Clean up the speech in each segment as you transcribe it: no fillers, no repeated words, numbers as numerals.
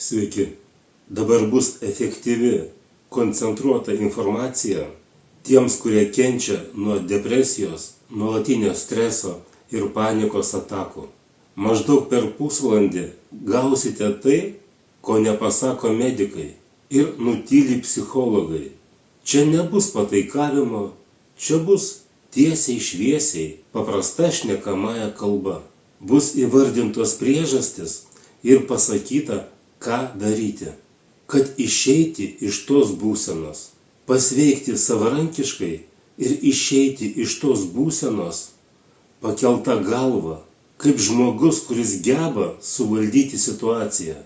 Sveiki. Dabar bus efektyvi, koncentruota informacija tiems, kurie kenčia nuo depresijos, nuolatinio streso ir panikos atakų. Maždaug per pusvalandį gausite tai, ko nepasako medikai ir nutyli psichologai. Čia nebus pataikavimo, čia bus tiesiai šviesiai, paprasta šnekamąja kalba. Bus įvardintos priežastis ir pasakyta, ką daryti, kad išeiti iš tos būsenos, pasveikti savarankiškai ir išeiti iš tos būsenos pakelta galva, kaip žmogus, kuris geba suvaldyti situaciją.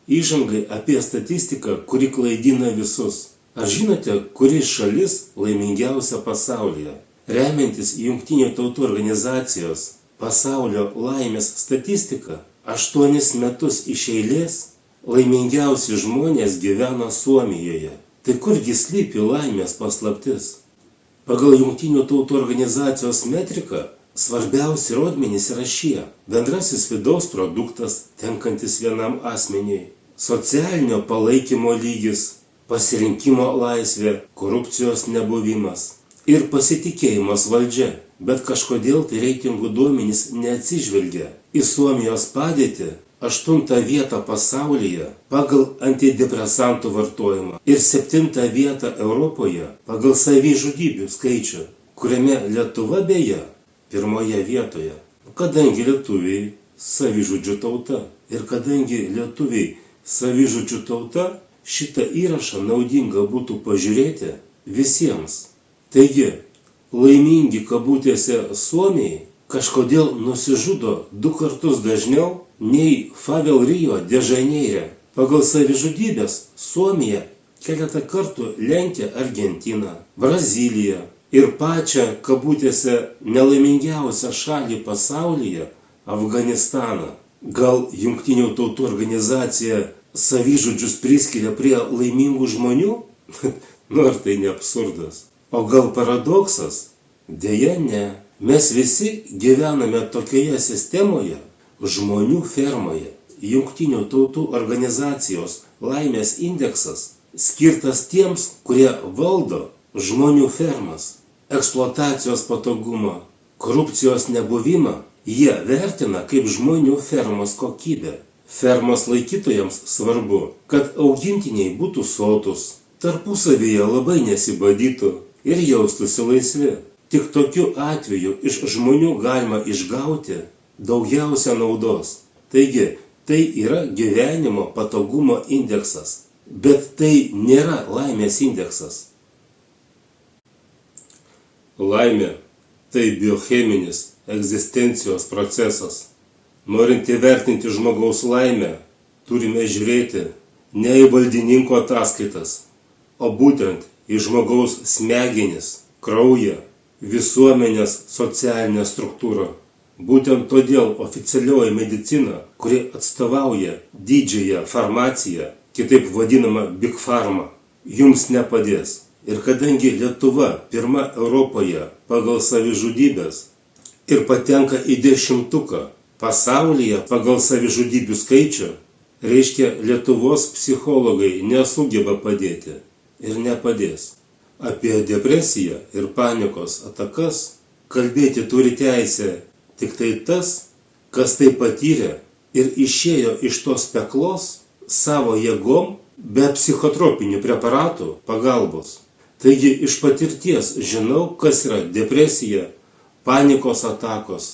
Įžangai apie statistiką, kuri klaidina visus. Ar žinote, kuri šalis laimingiausia pasaulyje? Remiantis Jungtinių tautų organizacijos pasaulio laimės statistika, 8 metus iš eilės laimingiausi žmonės gyvena Suomijoje. Tai kurgi slypi laimės paslaptis? Pagal Jungtinių tautų organizacijos metriką svarbiausi rodmenys yra šie: bendrasis vidaus produktas tenkantis vienam asmeniui, socialinio palaikymo lygis, pasirinkimo laisvė, korupcijos nebuvimas ir pasitikėjimas valdžia. Bet kažkodėl tai reitingų duomenys neatsižvelgia į Suomijos padėtį 8 vietą pasaulyje pagal antidepresantų vartojimą ir 7 vietą Europoje pagal savižudybių skaičių, kuriame Lietuva beje 1 vietoje. Kadangi lietuviai savižudžių tauta ir kadangi lietuviai savižudžių tauta, šitą įrašą naudinga būtų pažiūrėti visiems. Taigi, laimingi kabutėse Suomiai kažkodėl nusižudo 2 kartus dažniau nei Favel Rio de Žaneire. Pagal savižudybės Suomija keletą kartų lenkia Argentiną, Braziliją ir pačią kabutėse nelaimingiausią šalį pasaulyje Afganistaną. Gal Jungtinių tautų organizacija savižudžius priskiria prie laimingų žmonių? Ar tai ne absurdas? O gal paradoksas? Deja ne. Mes visi gyvename tokioje sistemoje, žmonių fermoje. Jungtinių tautų organizacijos laimės indeksas skirtas tiems, kurie valdo žmonių fermas. Eksploatacijos patogumą, korupcijos nebuvimą jie vertina kaip žmonių fermos kokybę. Fermos laikytojams svarbu, kad augintiniai būtų sotus, tarpusavyje labai nesibadytų ir jaustųsi laisvi. Tik tokiu atveju iš žmonių galima išgauti daugiausia naudos. Taigi, tai yra gyvenimo patogumo indeksas, bet tai nėra laimės indeksas. Laimė – tai biocheminis egzistencijos procesas. Norint įvertinti žmogaus laimę, turime žiūrėti ne į valdininko ataskaitas, o būtent į žmogaus smegenis, kraują, visuomenės socialinę struktūrą. Būtent todėl oficialioji medicina, kuri atstovauja didžiąją farmaciją, kitaip vadinama Big Pharma, jums nepadės. Ir kadangi Lietuva 1 Europoje pagal savižudybės ir patenka į 10-tuką pasaulyje pagal savižudybių skaičių, reiškia Lietuvos psichologai nesugeba padėti ir nepadės. Apie depresiją ir panikos atakas kalbėti turi teisę tik tai tas, kas tai patyrė ir išėjo iš tos peklos savo jėgom be psichotropinių preparatų pagalbos. Taigi iš patirties žinau, kas yra depresija, panikos atakos,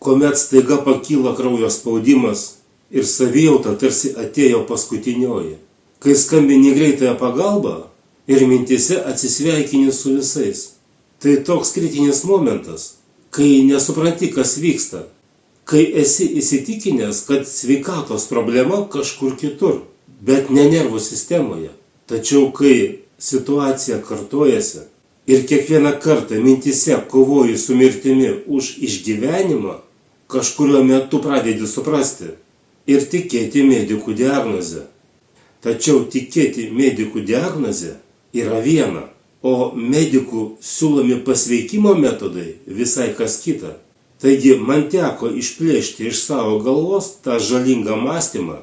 kuomet staiga pakyla kraujo spaudimas ir savijauta tarsi atėjo paskutinioji. Kai skambini greitąją pagalbą ir mintise atsisveikini su visais. Tai toks kritinis momentas, kai nesupranti, kas vyksta, kai esi įsitikinęs, kad sveikatos problema kažkur kitur, bet ne nervų sistemoje. Tačiau kai situacija kartojasi ir kiekvieną kartą mintise kovoji su mirtimi už išgyvenimą, kažkurio metu pradedi suprasti ir tikėti medikų diagnozę. Tačiau tikėti medikų diagnozę yra viena, o medikų siūlomi pasveikimo metodai visai kas kita. Taigi man teko išplėšti iš savo galvos tą žalingą mąstymą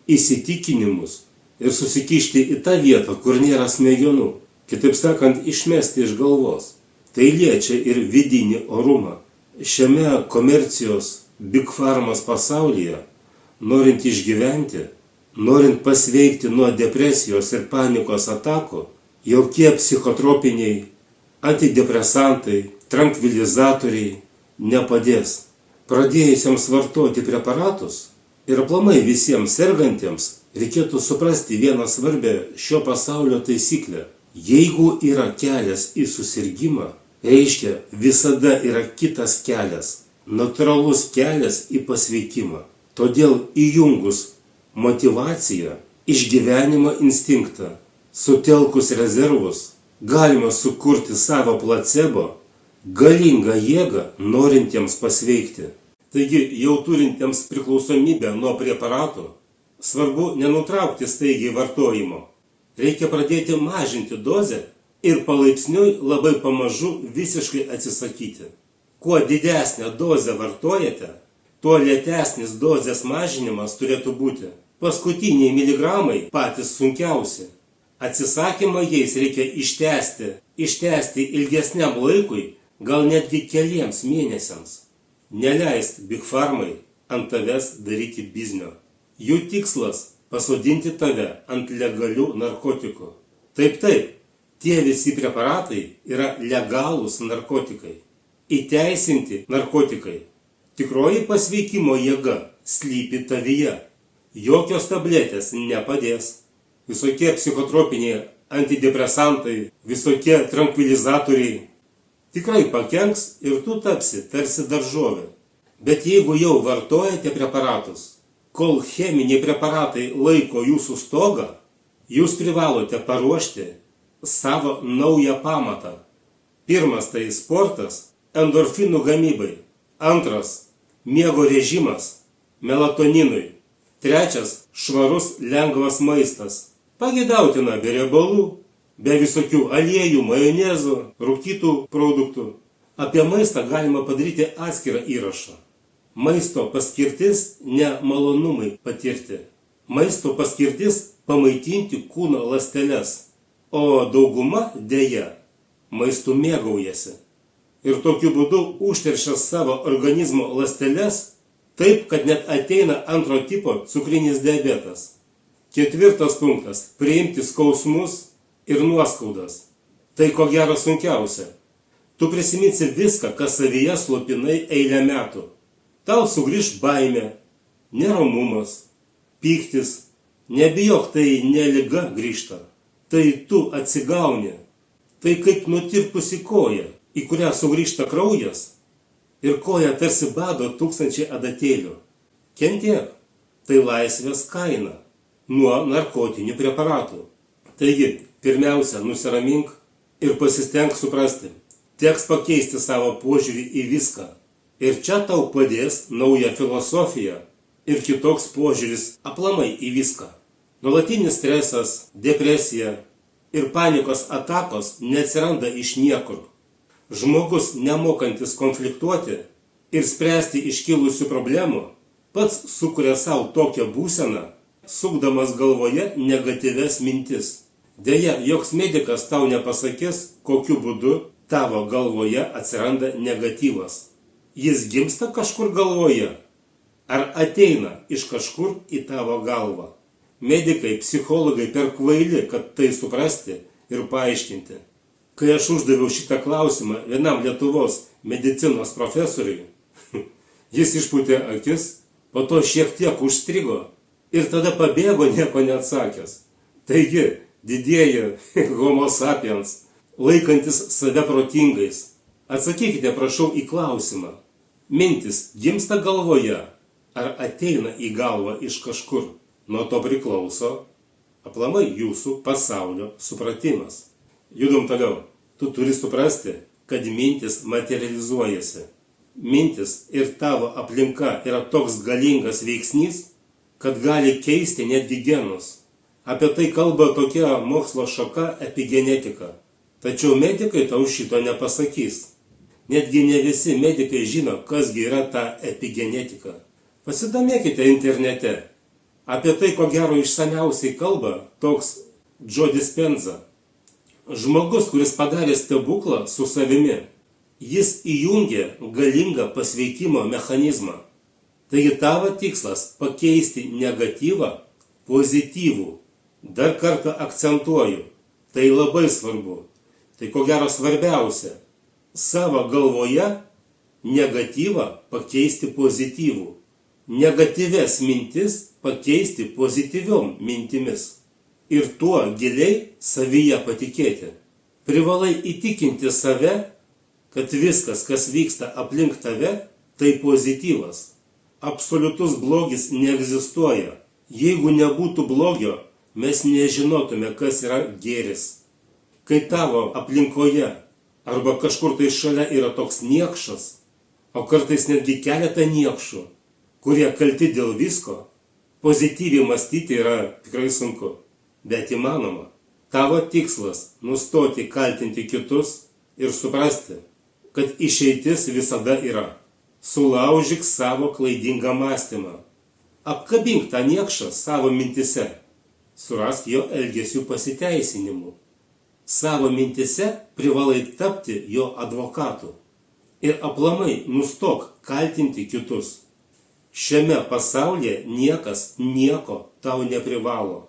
įsitikinimus ir susikišti į tą vietą, kur nėra smegenų. Kitaip sakant, išmesti iš galvos. Tai liečia ir vidinį orumą. Šiame komercijos Big Pharmos pasaulyje, norint išgyventi, norint pasveikti nuo depresijos ir panikos atakų, jokie psichotropiniai, antidepresantai, trankvilizatoriai nepadės. Pradėjusiems vartoti preparatus ir aplamai visiems sergantiems reikėtų suprasti vieną svarbę šio pasaulio taisyklę. Jeigu yra kelias į susirgymą, reiškia visada yra kitas kelias, natūralus kelias į pasveikimą. Todėl įjungus motyvaciją, išgyvenimo instinktą, sutelkus rezervus, galima sukurti savo placebo, galingą jėgą norintiems pasveikti. Taigi jau turintiems priklausomybę nuo preparatų, svarbu nenutraukti staigiai vartojimo. Reikia pradėti mažinti dozę ir palaipsniui labai pamažu visiškai atsisakyti. Kuo didesnę dozę vartojate, tuo lėtesnis dozės mažinimas turėtų būti. Paskutiniai miligramai patys sunkiausi. Atsisakymą jais reikia ištęsti ilgesniam laikui, gal netgi keliems mėnesiams. Neleist Big Pharmai ant tavęs daryti biznio. Jų tikslas – pasodinti tave ant legalių narkotikų. Taip, tie visi preparatai yra legalūs narkotikai. Įteisinti narkotikai. Tikroji pasveikimo jėga slypi tavyje. Jokios tabletės nepadės. Visokie psichotropiniai antidepresantai, visokie trankvilizatoriai tikrai pakenks ir tu tapsi tarsi daržovė. Bet jeigu jau vartojate preparatus, kol cheminiai preparatai laiko jūsų stogą, jūs privalote paruošti savo naują pamatą. Pirmas tai sportas, endorfinų gamybai. Antras – miego režimas, melatoninui. Trečias – švarus lengvas maistas. Pageidautina be riebalų, be visokių aliejų, majonezų, rūkytų produktų. Apie maistą galima padaryti atskirą įrašą. Maisto paskirtis ne malonumai patirti. Maisto paskirtis pamaitinti kūno ląsteles, o dauguma deja maistu mėgaujasi. Ir tokiu būdu užteršia savo organizmo ląsteles taip, kad net ateina antro tipo cukrinis diabetas. Ketvirtas punktas – priimti skausmus ir nuoskaudas. Tai ko gero sunkiausia. Tu prisiminsi viską, kas savyje slopinai eilę metų. Tau sugrįš baimė, neramumas, pyktis. Nebijok, tai ne liga grįžta. Tai tu atsigauni. Tai kaip nutirpusi koja, į kurią sugrįžta kraujas, ir koja tarsi bado 1000 adatėlių. Kentiek, tai laisvės kaina nuo narkotinių preparatų. Taigi, pirmiausia, nusiramink ir pasistenk suprasti. Teks pakeisti savo požiūrį į viską. Ir čia tau padės nauja filosofija ir kitoks požiūris aplamai į viską. Nuolatinis stresas, depresija ir panikos atakos neatsiranda iš niekur. Žmogus, nemokantis konfliktuoti ir spręsti iškilusių problemų, pats sukuria savo tokią būseną, sukdamas galvoje negatyvias mintis. Deja, joks medikas tau nepasakys, kokiu būdu tavo galvoje atsiranda negatyvas. Jis gimsta kažkur galvoje, ar ateina iš kažkur į tavo galvą. Medikai, psichologai per kvaili, kad tai suprasti ir paaiškinti. Kai aš uždaviau šitą klausimą vienam Lietuvos medicinos profesoriui, jis išpūtė akis, po to šiek tiek užstrigo ir tada pabėgo nieko neatsakęs. Taigi, didieji homo sapiens, laikantis save protingais, atsakykite prašau į klausimą. Mintis gimsta galvoje, ar ateina į galvą iš kažkur? Nuo to priklauso aplamai jūsų pasaulio supratimas. Judam toliau. Tu turi suprasti, kad mintis materializuojasi. Mintis ir tavo aplinka yra toks galingas veiksnys, kad gali keisti netgi genus. Apie tai kalba tokia mokslo šaka epigenetika. Tačiau medikai tau šito nepasakys. Netgi ne visi medikai žino, kasgi yra ta epigenetika. Pasidomėkite internete. Apie tai, ko gero, išsamiausiai kalba toks Joe Dispenza. Žmogus, kuris padarė stebuklą su savimi, jis įjungė galingą pasveikimo mechanizmą. Taigi tavo tikslas pakeisti negatyvą pozityvų. Dar kartą akcentuoju, tai labai svarbu. Tai ko gero svarbiausia. Savo galvoje negatyvą pakeisti pozityvų. Negatyves mintis pakeisti pozityviom mintimis. Ir tuo giliai savyje patikėti. Privalai įtikinti save, kad viskas, kas vyksta aplink tave, tai pozityvas. Absoliutus blogis neegzistuoja. Jeigu nebūtų blogio, mes nežinotume, kas yra gėris. Kai tavo aplinkoje arba kažkur tai šalia yra toks niekšas, o kartais netgi keletą niekšų, kurie kalti dėl visko, pozityviai mąstyti yra tikrai sunku. Bet įmanoma. Tavo tikslas nustoti kaltinti kitus ir suprasti, kad išeitis visada yra. Sulaužyk savo klaidingą mąstymą. Apkabink tą niekšą savo mintise. Surask jo elgesių pasiteisinimu. Savo mintise privalai tapti jo advokatu. Ir aplamai nustok kaltinti kitus. Šiame pasaulyje niekas nieko tau neprivalo.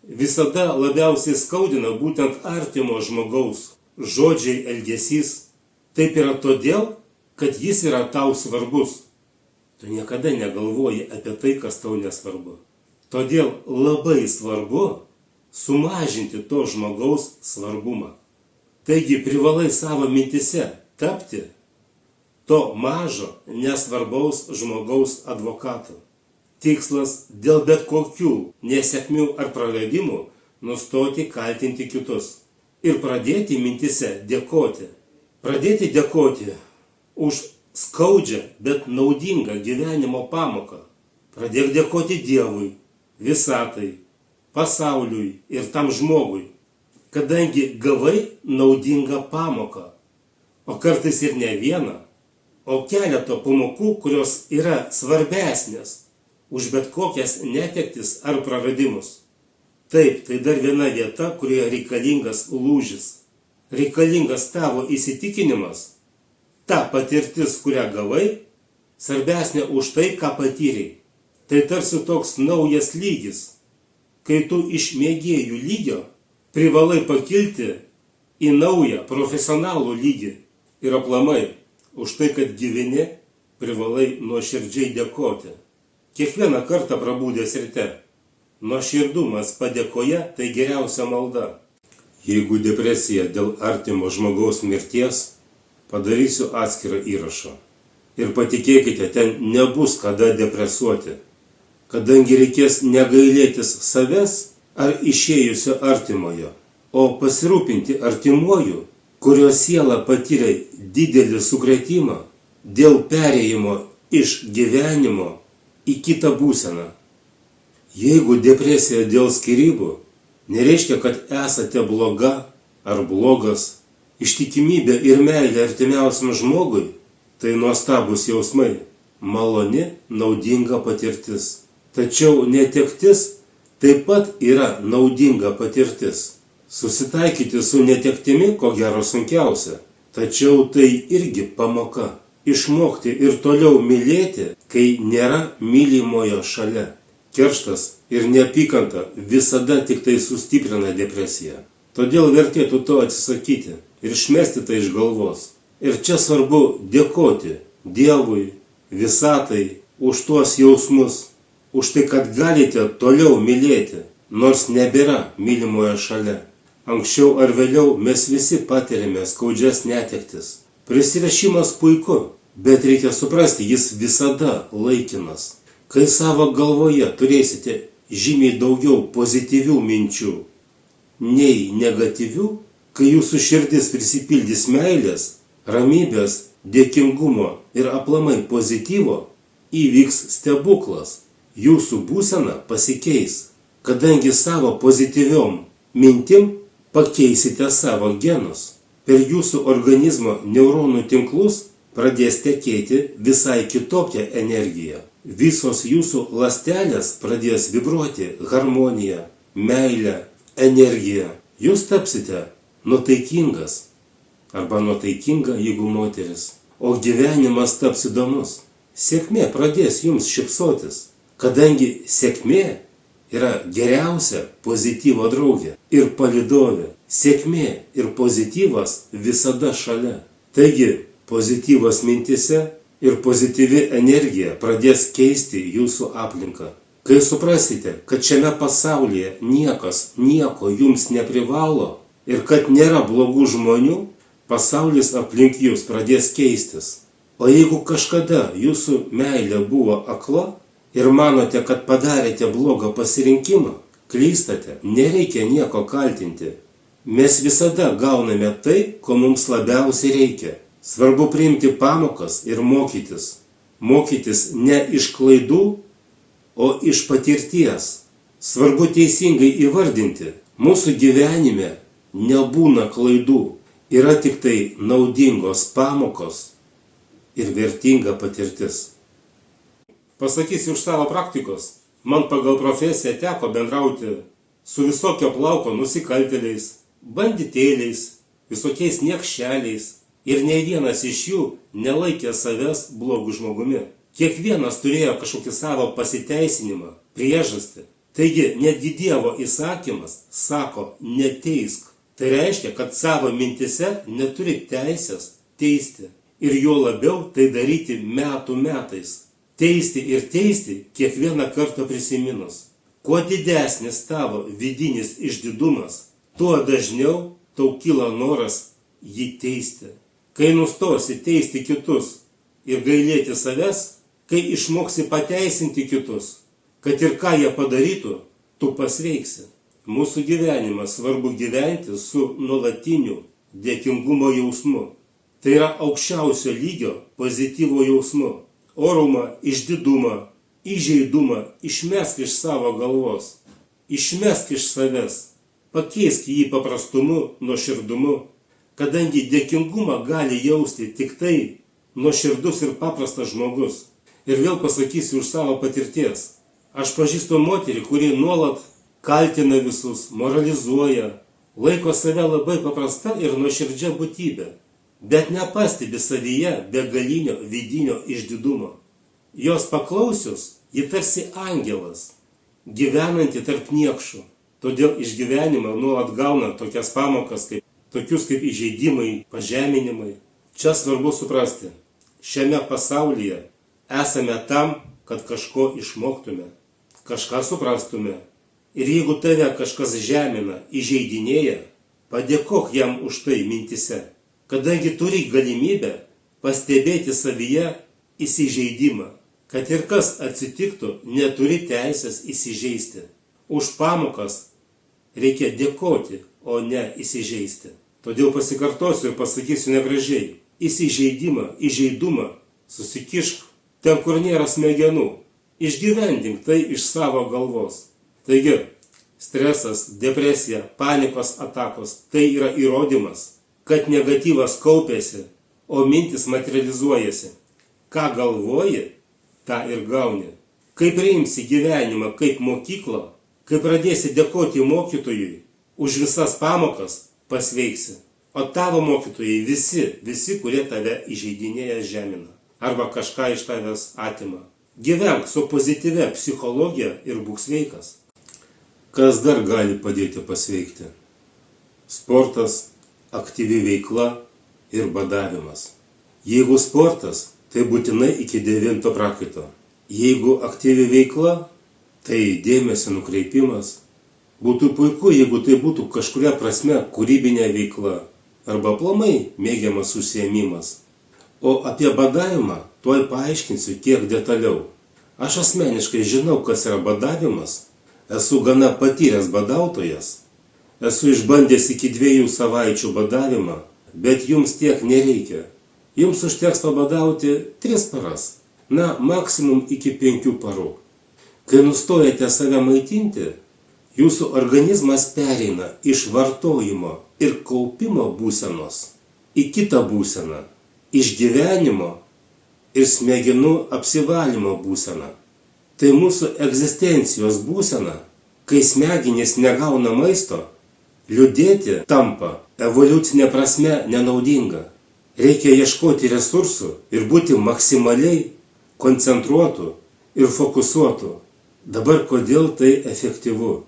Visada labiausiai skaudina būtent artimo žmogaus žodžiai, elgesys. Taip yra todėl, kad jis yra tau svarbus. Tu niekada negalvoji apie tai, kas tau nesvarbu. Todėl labai svarbu sumažinti to žmogaus svarbumą. Taigi privalai savo mintise tapti to mažo, nesvarbaus žmogaus advokatu. Tikslas dėl bet kokių nesėkmių ar praradimų nustoti kaltinti kitus ir pradėti mintise dėkoti. Pradėti dėkoti už skaudžią, bet naudingą gyvenimo pamoką. Pradėk dėkoti Dievui, visatai, pasauliui ir tam žmogui, kadangi gavai naudingą pamoką, o kartais ir ne vieną, o keletą pamokų, kurios yra svarbesnės už bet kokias netektis ar praradimus. Taip, tai dar viena vieta, kurioje reikalingas lūžis. Reikalingas tavo įsitikinimas, ta patirtis, kurią gavai, svarbesnė už tai, ką patyrei. Tai tarsi toks naujas lygis, kai tu iš mėgėjų lygio privalai pakilti į naują profesionalų lygį. Ir aplamai, už tai, kad gyveni, privalai nuoširdžiai dėkoti. Kiekvieną kartą prabūdęs ryte. Nuoširdumas padėkoje tai geriausia malda. Jeigu depresija dėl artimo žmogaus mirties, padarysiu atskirą įrašą. Ir patikėkite, ten nebus kada depresuoti. Kadangi reikės negailėtis savęs ar išėjusio artimojo, o pasirūpinti artimuoju, kurio siela patyrė didelį sukrėtimą dėl perėjimo iš gyvenimo į kitą būseną. Jeigu depresija dėl skyrybų, nereiškia, kad esate bloga ar blogas. Ištikimybė ir meilė artimiausiam žmogui – tai nuostabus jausmai, maloni, naudinga patirtis. Tačiau netektis taip pat yra naudinga patirtis. Susitaikyti su netektimi, ko gero sunkiausia, tačiau tai irgi pamoka. Išmokti ir toliau mylėti, kai nėra mylimojo šalia. Kerštas ir neapykanta visada tik tai sustiprina depresiją. Todėl vertėtų to atsisakyti ir išmesti tai iš galvos. Ir čia svarbu dėkoti Dievui, visatai, už tuos jausmus, už tai, kad galite toliau mylėti, nors nebėra mylimojo šalia. Anksčiau ar vėliau mes visi patiriame skaudžias netektis. Prisirišimas puiku, bet reikia suprasti, jis visada laikinas. Kai savo galvoje turėsite žymiai daugiau pozityvių minčių nei negatyvių, kai jūsų širdis prisipildys meilės, ramybės, dėkingumo ir aplamai pozityvo, įvyks stebuklas. Jūsų būsena pasikeis, kadangi savo pozityviom mintim pakeisite savo genus. Per jūsų organizmo neuronų tinklus pradės tekėti visai kitokia energija. Visos jūsų ląstelės pradės vibruoti harmonija, meilė, energija. Jūs tapsite nuotaikingas arba nuotaikinga, jeigu moteris. O gyvenimas taps įdomus. Sėkmė pradės jums šypsotis, kadangi sėkmė yra geriausia pozityvo draugė ir palydovė. Sėkmė ir pozityvas visada šalia. Taigi, pozityvas mintise ir pozityvi energija pradės keisti jūsų aplinką. Kai suprasite, kad šiame pasaulyje niekas nieko jums neprivalo ir kad nėra blogų žmonių, pasaulis aplink jūs pradės keistis. O jeigu kažkada jūsų meilė buvo akla ir manote, kad padarėte blogą pasirinkimą, klystate, nereikia nieko kaltinti. Mes visada gauname tai, ko mums labiausiai reikia. Svarbu priimti pamokas ir mokytis. Mokytis ne iš klaidų, o iš patirties. Svarbu teisingai įvardinti. Mūsų gyvenime nebūna klaidų. Yra tik tai naudingos pamokos ir vertinga patirtis. Pasakysiu iš savo praktikos. Man pagal profesiją teko bendrauti su visokio plauko nusikaltėliais, banditėliais, visokiais niekšeliais. Ir nei vienas iš jų nelaikė savęs blogų žmogumi. Kiekvienas turėjo kažkokį savo pasiteisinimą, priežastį. Taigi netgi Dievo įsakymas sako neteisk. Tai reiškia, kad savo mintise neturi teisės teisti. Ir juo labiau tai daryti metų metais. Teisti ir teisti kiekvieną kartą prisiminus. Kuo didesnis tavo vidinis išdidumas, tuo dažniau tau kyla noras jį teisti. Kai nustosi teisti kitus ir gailėti savęs, kai išmoksi pateisinti kitus, kad ir ką jie padarytų, tu pasveiksi. Mūsų gyvenimą svarbu gyventi su nuolatiniu dėkingumo jausmu. Tai yra aukščiausio lygio pozityvo jausmu. Orumą, išdidumą, įžeidumą išmesk iš savo galvos. Išmesk iš savęs. Pakeisk jį paprastumu, nuoširdumu. Kadangi dėkingumą gali jausti tik tai nuoširdus ir paprastas žmogus. Ir vėl pasakysiu už savo patirties. Aš pažįstu moterį, kuri nuolat kaltina visus, moralizuoja, laiko save labai paprasta ir nuoširdžia būtybė, bet nepastebi savyje begalinio vidinio išdidumo. Jos paklausius, ji tarsi angelas, gyvenanti tarp niekšų. Todėl iš gyvenimo nuolat gauna tokias pamokas, tokius kaip įžeidimai, pažeminimai. Čia svarbu suprasti, šiame pasaulyje esame tam, kad kažko išmoktume, kažką suprastume. Ir jeigu tave kažkas žemina, įžeidinėja, padėkok jam už tai mintise, kadangi turi galimybę pastebėti savyje įsižeidimą. Kad ir kas atsitiktų, neturi teisės įsižeisti. Už pamokas reikia dėkoti, o ne įsižeisti. Todėl pasikartosiu ir pasakysiu negražiai. Įsižeidimą, įžeidumą susikišk ten, kur nėra smegenų. Išgyvendink tai iš savo galvos. Taigi, stresas, depresija, panikos atakos – tai yra įrodymas, kad negatyvas kaupiasi, o mintis materializuojasi. Ką galvoji, tą ir gauni. Kai priimsi gyvenimą kaip mokyklą, kai pradėsi dėkoti mokytojui už visas pamokas, pasveiksi. O tavo mokytojai visi, kurie tave įžeidinėja, žemina. Arba kažką iš tavęs atima. Gyvenk su pozityvia psichologija ir būk sveikas. Kas dar gali padėti pasveikti? Sportas, aktyvi veikla ir badavimas. Jeigu sportas, tai būtinai iki 9 prakaito. Jeigu aktyvi veikla, tai dėmesio nukreipimas. Būtų puiku, jeigu tai būtų kažkuria prasme kūrybinė veikla arba aplamai mėgiamas užsiėmimas. O apie badavimą tuoj paaiškinsiu kiek detaliau. Aš asmeniškai žinau, kas yra badavimas. Esu gana patyręs badautojas. Esu išbandęs iki 2 savaičių badavimą, bet jums tiek nereikia. Jums užteks pabadauti 3 paras, maksimum iki 5 parų. Kai nustojate save maitinti, jūsų organizmas pereina iš vartojimo ir kaupimo būsenos į kitą būseną, iš gyvenimo ir smegenų apsivalymo būsena. Tai mūsų egzistencijos būsena, kai smegenys negauna maisto, liūdėti tampa evoliucinė prasme nenaudinga. Reikia ieškoti resursų ir būti maksimaliai koncentruotų ir fokusuotų. Dabar kodėl tai efektyvu?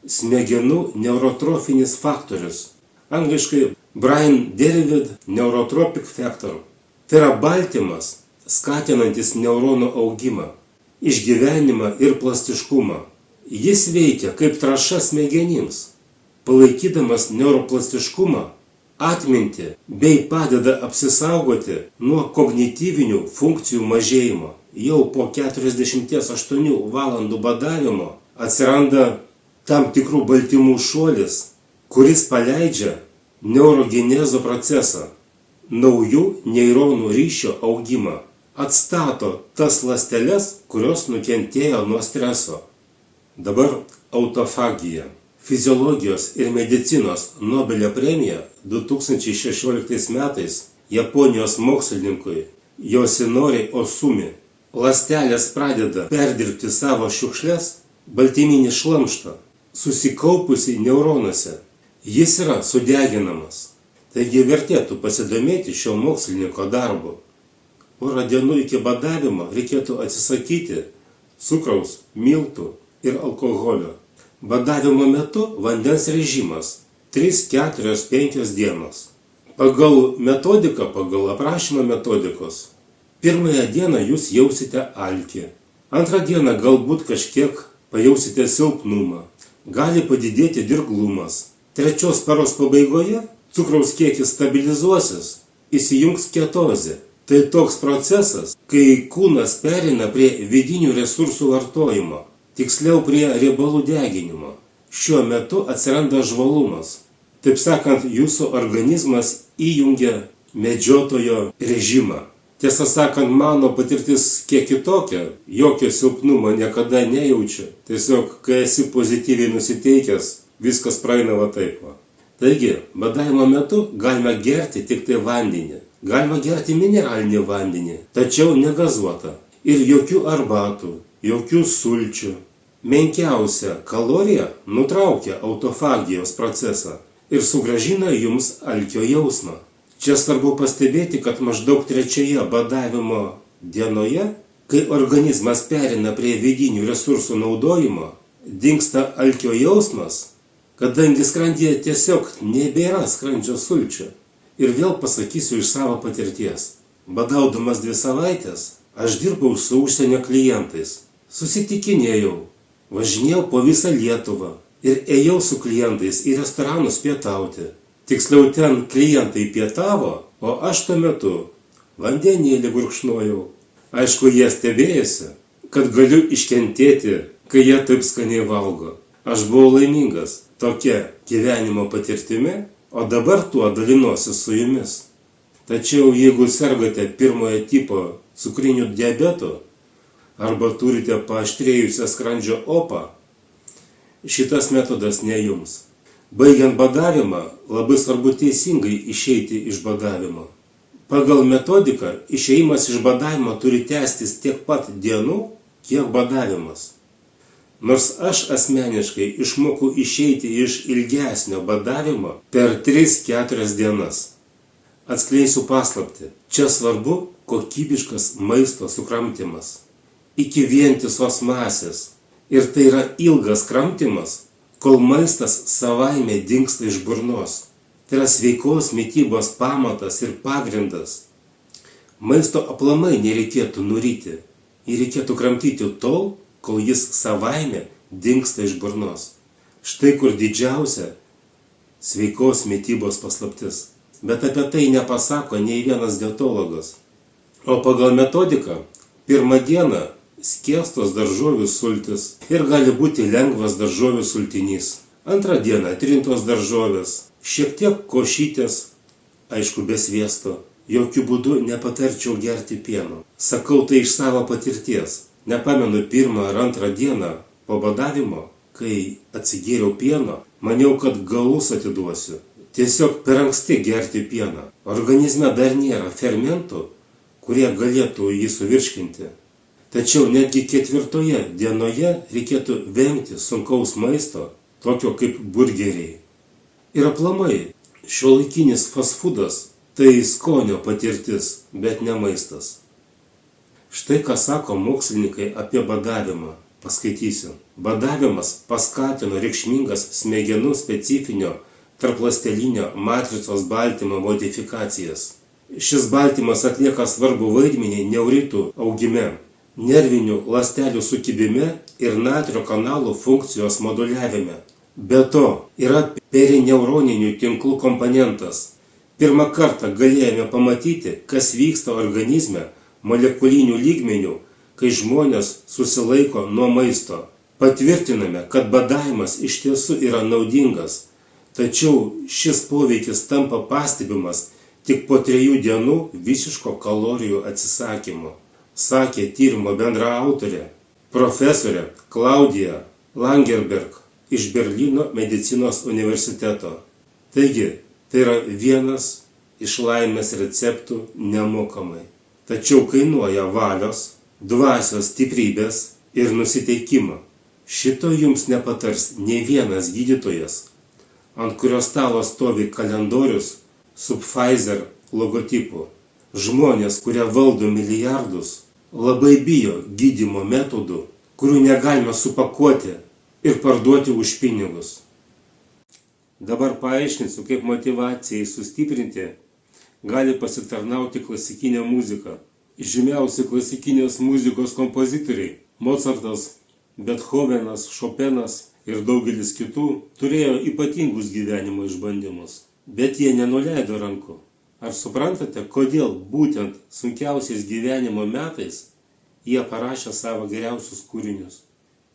Smegenų neurotrofinis faktorius. Angliškai Brian David Neurotropic Factor. Tai yra baltymas, skatinantis neuronų augimą, išgyvenimą ir plastiškumą. Jis veikia kaip trąša smegenims, palaikydamas neuroplastiškumą, atmintį bei padeda apsisaugoti nuo kognityvinių funkcijų mažėjimo. Jau po 48 valandų badavimo atsiranda tam tikrų baltymų šuolis, kuris paleidžia neurogenezo procesą, naujų neuronų ryšio augimą, atstato tas ląsteles, kurios nukentėjo nuo streso. Dabar autofagija. Fiziologijos ir medicinos Nobelio premija 2016 metais Japonijos mokslininkui Yosunori Ohsumi. Ląstelės pradeda perdirbti savo šiukšles, baltyminį šlamštą, susikaupusi neuronuose. Jis yra sudeginamas. Taigi vertėtų pasidomėti šio mokslininko darbu. Porą dienų iki badavimo reikėtų atsisakyti cukraus, miltų ir alkoholio. Badavimo metu vandens režimas 3, 4, 5 dienos. Pagal metodiką, pagal aprašymą metodikos, pirmąją dieną jūs jausite alkį. Antrą dieną galbūt kažkiek pajausite silpnumą. Gali padidėti dirglumas. Trečios paros pabaigoje cukraus kiekis stabilizuosis, įsijungs ketozė. Tai toks procesas, kai kūnas pereina prie vidinių resursų vartojimo, tiksliau prie riebalų deginimo. Šiuo metu atsiranda žvalumas. Taip sakant, jūsų organizmas įjungia medžiotojo režimą. Tiesą sakant, mano patirtis kiek kitokia. Jokio silpnumo niekada nejaučiu. Tiesiog, kai esi pozityviai nusiteikęs, viskas praeina va taip va. Taigi, badavimo metu galima gerti tik tai vandenį. Galima gerti mineralinį vandenį, tačiau negazuotą. Ir jokių arbatų, jokių sulčių. Menkiausia kalorija nutraukia autofagijos procesą ir sugrąžina jums alkio jausmą. Čia svarbu pastebėti, kad maždaug 3 badavimo dienoje, kai organizmas perina prie vidinių resursų naudojimo, dingsta alkio jausmas, kadangi skrandyje tiesiog nebėra skrandžio sulčių. Ir vėl pasakysiu iš savo patirties. Badaudamas 2 savaitės, aš dirbau su užsienio klientais. Susitikinėjau, važinėjau po visą Lietuvą ir ėjau su klientais į restoranus pietauti. Tiksliau, ten klientai pietavo, o aš tuo metu vandenėlį gurkšnojau. Aišku, jie stebėjosi, kad galiu iškentėti, kai jie taip skaniai valgo. Aš buvau laimingas tokia gyvenimo patirtimi, o dabar tuo dalinuosi su jumis. Tačiau jeigu sergate 1 tipo cukriniu diabetu arba turite paaštrėjusią skrandžio opą, šitas metodas ne jums. Baigiant badavimą, labai svarbu teisingai išeiti iš badavimo. Pagal metodiką išėjimas iš badavimo turi tęstis tiek pat dienų, kiek badavimas. Nors aš asmeniškai išmokau išeiti iš ilgesnio badavimo per 3-4 dienas. Atskleisiu paslaptį. Čia svarbu kokybiškas maisto sukramtymas iki vientisos masės. Ir tai yra ilgas kramtymas, kol maistas savaime dingsta iš burnos. Tai yra sveikos mitybos pamatas ir pagrindas. Maisto aplamai nereikėtų nuryti. Jį reikėtų kramtyti tol, kol jis savaime dingsta iš burnos. Štai kur didžiausia sveikos mitybos paslaptis. Bet apie tai nepasako nei vienas dietologas. O pagal metodiką, 1 dieną skiestos daržovių sultis ir gali būti lengvas daržovių sultinys. 2 dieną trintos daržovės, šiek tiek košytės, aišku, be sviesto. Jokių būdų nepatarčiau gerti pieno. Sakau tai iš savo patirties. Nepamenu 1 ar 2 dieną po badavimo, kai atsigėriau pieno, maniau, kad galus atiduosiu. Tiesiog per anksti gerti pieną. Organizme dar nėra fermentų, kurie galėtų jį suvirškinti. Tačiau netgi 4 dienoje reikėtų vengti sunkaus maisto, tokio kaip burgeriai. Ir aplamai, šiuolaikinis fast foodas tai skonio patirtis, bet ne maistas. Štai ką sako mokslininkai apie badavimą. Paskaitysiu. Badavimas paskatino reikšmingas smegenų specifinio tarpląstelinio matricos baltymo modifikacijas. Šis baltymas atlieka svarbų vaidmenį neuritų augime, nervinių ląstelių sukibime ir natrio kanalų funkcijos moduliavime. Be to, yra perineuroninių tinklų komponentas. Pirmą kartą galėjome pamatyti, kas vyksta organizme molekulinių lygmenių, kai žmonės susilaiko nuo maisto. Patvirtiname, kad badavimas iš tiesų yra naudingas, tačiau šis poveikis tampa pastebimas tik po 3 dienų visiško kalorijų atsisakymo, sakė tyrimo bendraautorė, profesorė Klaudija Langerberg iš Berlyno medicinos universiteto. Taigi, tai yra vienas iš laimės receptų nemokamai. Tačiau kainuoja valios, dvasios stiprybės ir nusiteikimo. Šito jums nepatars nei vienas gydytojas, ant kurio stalo stovi kalendorius su Pfizer logotipu. Žmonės, kurie valdo milijardus, labai bijo gydymo metodų, kurių negalima supakuoti ir parduoti už pinigus. Dabar paaiškinsiu, kaip motyvacijai sustiprinti gali pasitarnauti klasikinė muzika. Žymiausi klasikinės muzikos kompozitoriai – Mozartas, Bethovenas, Šopenas ir daugelis kitų – turėjo ypatingus gyvenimo išbandymus. Bet jie nenuleido rankų. Ar suprantate, kodėl būtent sunkiausiais gyvenimo metais jie parašė savo geriausius kūrinius?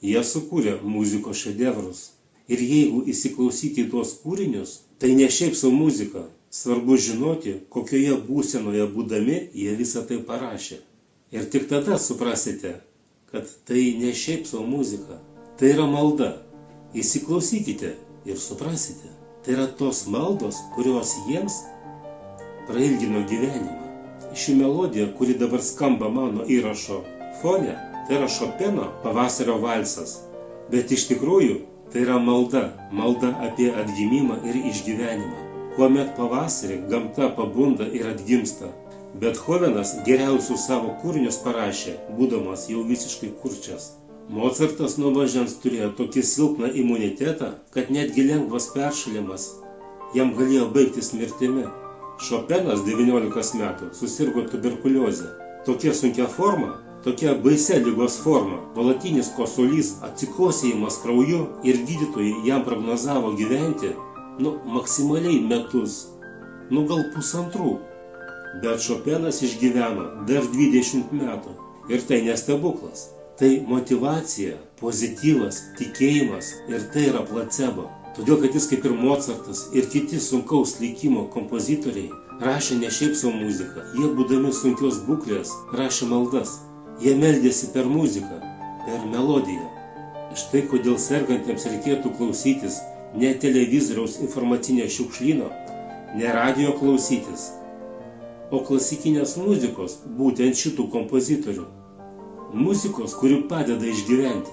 Jie sukūrė muzikos šedevrus. Ir jeigu įsiklausyti į tuos kūrinius, tai ne šiaip savo muzika. Svarbu žinoti, kokioje būsenoje būdami jie visą tai parašė. Ir tik tada suprasite, kad tai ne šiaip savo muzika. Tai yra malda. Įsiklausykite ir suprasite. Tai yra tos maldos, kurios jiems prailgino gyvenimą. Ši melodija, kuri dabar skamba mano įrašo fone, tai yra Šopeno Pavasario valsas. Bet iš tikrųjų tai yra malda. Malda apie atgimimą ir išgyvenimą. Kuomet pavasarį gamta pabunda ir atgimsta. Bethovenas geriausius savo kūrinius parašė, būdamas jau visiškai kurčias. Mozartas nuo mažens turėjo tokį silpną imunitetą, kad netgi lengvas peršalimas jam galėjo baigtis mirtimi. Šopenas 19 metų susirgo tuberkuliozę. Tokia sunkia forma, tokia baisia ligos forma, nuolatinis kosulys, atsikosėjimas krauju ir gydytojai jam prognozavo gyventi maksimaliai metus, gal 1,5. Bet Šopenas išgyveno dar 20 metų. Ir tai nestebuklas. Tai motyvacija, pozityvas, tikėjimas ir tai yra placebo. Todėl, kad jis kaip ir Mozartas ir kiti sunkaus likimo kompozitoriai rašė ne šiaip savo muziką. Jie būdami sunkios būklės rašė maldas. Jie meldėsi per muziką, per melodiją. Štai kodėl sergantiems reikėtų klausytis ne televizoriaus informacinio šiukšlyno, ne radio klausytis, o klasikinės muzikos, būtent šitų kompozitorių. Muzikos, kuri padeda išgyventi.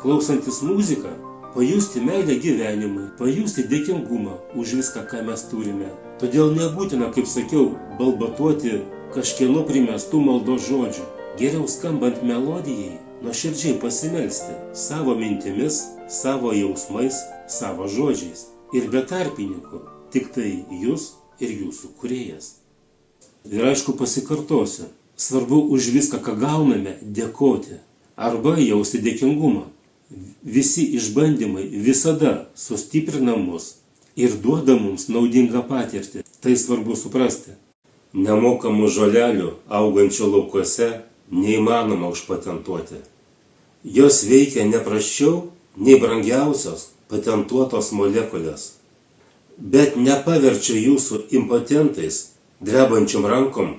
Klausantis muziką, pajusti meilę gyvenimui, pajusti dėkingumą už viską, ką mes turime. Todėl nebūtina, kaip sakiau, balbatuoti kažkieno primestų maldos žodžių. Geriau skambant melodijai, nuoširdžiai pasimelsti savo mintimis, savo jausmais, savo žodžiais. Ir be tarpininkų, tik tai jūs ir jūsų kūrėjas. Ir aišku pasikartosiu, svarbu už viską, ką gauname, dėkoti arba jausti dėkingumą. Visi išbandymai visada sustiprina mus ir duoda mums naudingą patirtį. Tai svarbu suprasti. Nemokamų žolelių augančių laukuose neįmanoma užpatentuoti. Jos veikia ne prasčiau nei brangiausios patentuotos molekulės. Bet nepaverčia jūsų impotentais, drebančiom rankom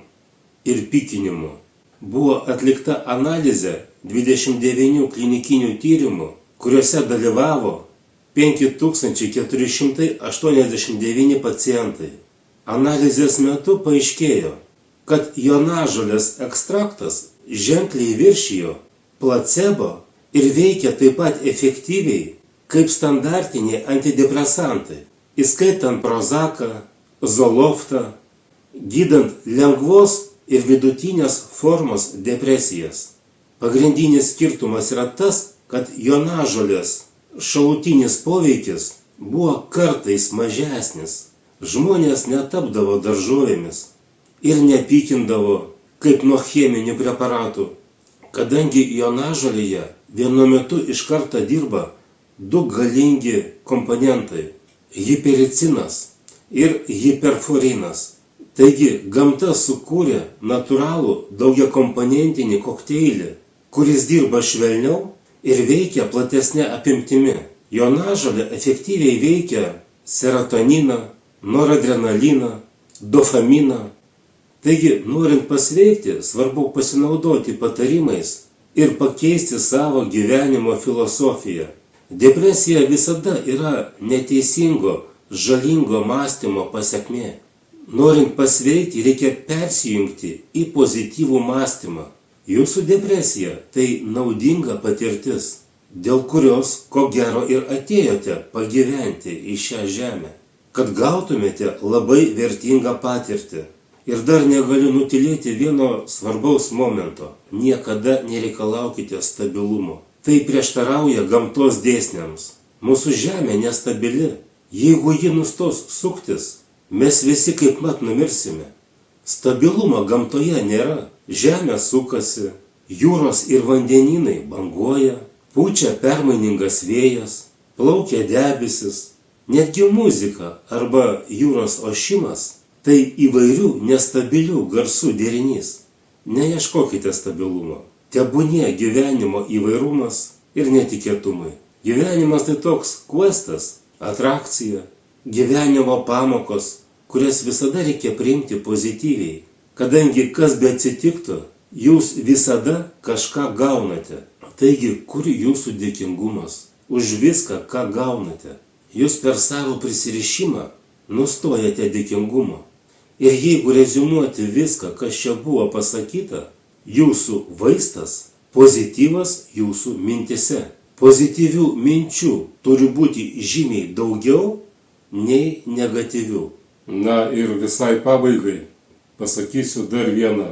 ir pykinimu. Buvo atlikta analizė 29 klinikinių tyrimų, kuriuose dalyvavo 5489 pacientai. Analizės metu paaiškėjo, kad jonažolės ekstraktas ženkliai viršijo placebo ir veikia taip pat efektyviai kaip standartiniai antidepresantai, įskaitant Prozaką, Zoloftą, gydant lengvos ir vidutinės formos depresijas. Pagrindinis skirtumas yra tas, kad jonažolės šalutinis poveikis buvo kartais mažesnis. Žmonės netapdavo daržovėmis ir nepykindavo kaip nuo cheminių preparatų, kadangi jonažolėje vienu metu iš karto dirba du galingi komponentai – hipericinas ir hiperforinas. Taigi gamta sukūrė natūralų daugiakomponentinį kokteilį, kuris dirba švelniau ir veikia platesnė apimtimi. Jonažolė efektyviai veikia serotoniną, noradrenaliną, dopaminą. Taigi, norint pasveikti, svarbu pasinaudoti patarimais ir pakeisti savo gyvenimo filosofiją. Depresija visada yra neteisingo, žalingo mąstymo pasekmė. Norint pasveikti, reikia persijungti į pozityvų mąstymą. Jūsų depresija – tai naudinga patirtis, dėl kurios, ko gero, ir atėjote pagyventi į šią žemę, kad gautumėte labai vertingą patirtį. Ir dar negaliu nutilėti vieno svarbaus momento – niekada nereikalaukite stabilumo. Tai prieštarauja gamtos dėsniams. Mūsų žemė nestabili. Jeigu ji nustos suktis, mes visi kaip mat numirsime. Stabilumo gamtoje nėra. Žemė sukasi, jūros ir vandenynai banguoja, pučia permainingas vėjas, plaukia debesis, netgi muzika arba jūros ošimas – tai įvairių nestabilių garsų derinys. Neieškokite stabilumo. Tebūnie gyvenimo įvairumas ir netikėtumai. Gyvenimas tai toks questas, atrakcija, gyvenimo pamokos, kurias visada reikia priimti pozityviai. Kadangi kas be atsitiktų, jūs visada kažką gaunate. Taigi, kur jūsų dėkingumas už viską, ką gaunate? Jūs per savo prisirišimą nustojate dėkingumo. Ir jeigu reziumuoti viską, kas čia buvo pasakyta, jūsų vaistas – pozityvas jūsų mintise. Pozityvių minčių turi būti žymiai daugiau nei negatyvių. Na ir visai pabaigai pasakysiu dar vieną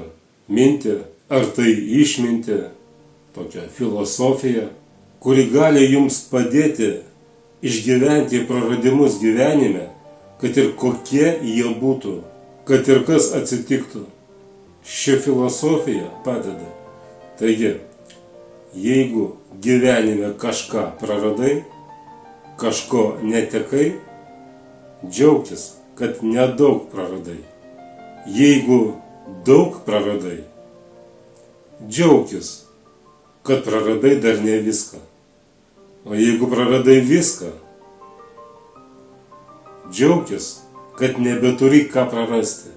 mintį, ar tai išmintį, tokią filosofiją, kuri gali jums padėti išgyventi praradimus gyvenime, kad ir kokie jie būtų, kad ir kas atsitiktų. Ši filosofija padeda. Taigi, jeigu gyvenime kažką praradai, kažko netekai, džiaugtis, kad nedaug praradai. Jeigu daug praradai, džiaugtis, kad praradai dar ne viską. O jeigu praradai viską, džiaugtis, kad nebeturi ką prarasti.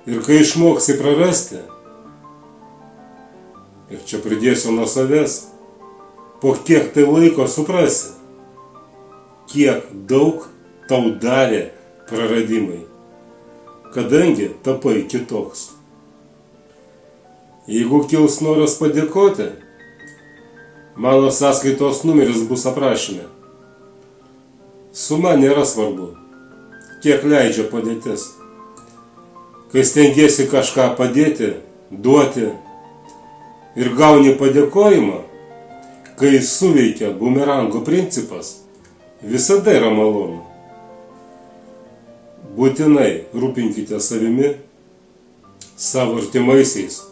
Ir kai išmoksi prarasti, ir čia pridėsiu nuo savęs, po kiek tai laiko suprasi, kiek daug tau davė praradimai, kadangi tapai kitoks. Jeigu kils noras padėkoti, mano sąskaitos numeris bus aprašyme. Suma nėra svarbu, kiek leidžia padėtis. Kai stengiesi kažką padėti, duoti ir gauni padėkojimą, kai suveikia bumerango principas, visada yra malonu. Būtinai rūpinkite savimi, savo artimaisiais.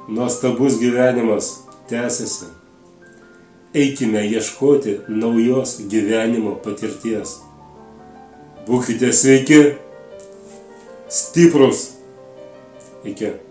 Nuostabus gyvenimas tęsiasi. Eikime ieškoti naujos gyvenimo patirties. Būkite sveiki, stiprus. Iki.